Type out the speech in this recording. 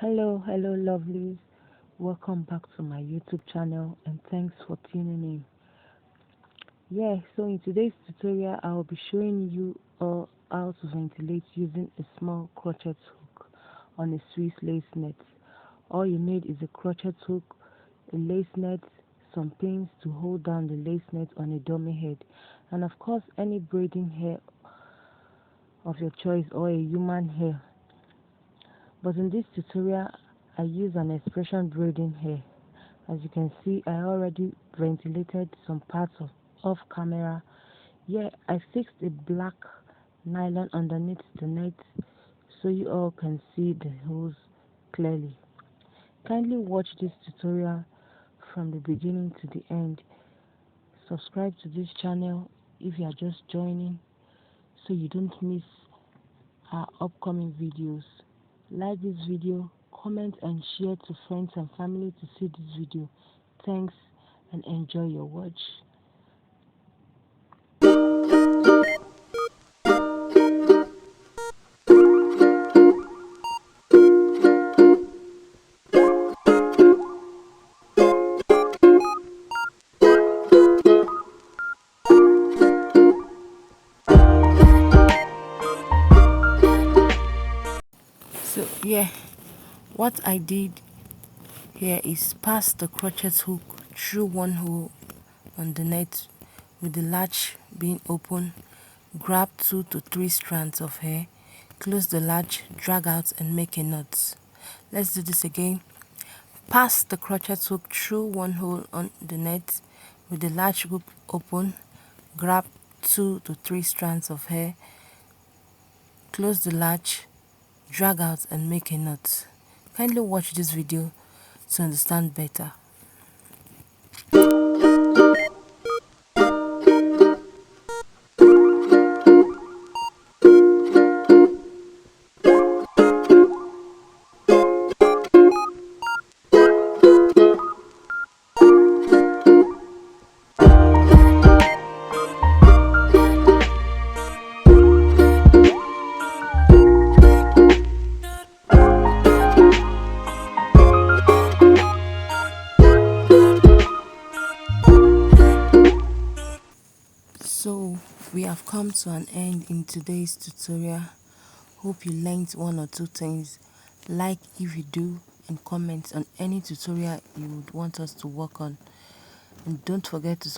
Hello lovelies, welcome back to my YouTube channel and thanks for tuning in. So in today's tutorial I will be showing you how to ventilate using a small crochet hook on a Swiss lace net. All you need is a crochet hook, a lace net, some pins to hold down the lace net on a dummy head, and of course any braiding hair of your choice or a human hair. But in this tutorial I use an expression braiding hair. As you can see, I already ventilated some parts off camera. I fixed a black nylon underneath the net so you all can see the holes clearly. Kindly watch this tutorial from the beginning to the end. Subscribe to this channel if you are just joining so you don't miss our upcoming videos. Like this video, comment and share to friends and family to see this video. Thanks and enjoy your watch. So what I did here is pass the crochet hook through one hole on the net with the latch being open, grab 2 to 3 strands of hair, close the latch, drag out and make a knot. Let's do this again. Pass the crochet hook through one hole on the net with the latch hook open, grab 2 to 3 strands of hair, close the latch, drag out and make a knot. Kindly watch this video to understand better. So we have come to an end in today's tutorial. Hope you learned one or two things. Like if you do, and comment on any tutorial you would want us to work on, and don't forget to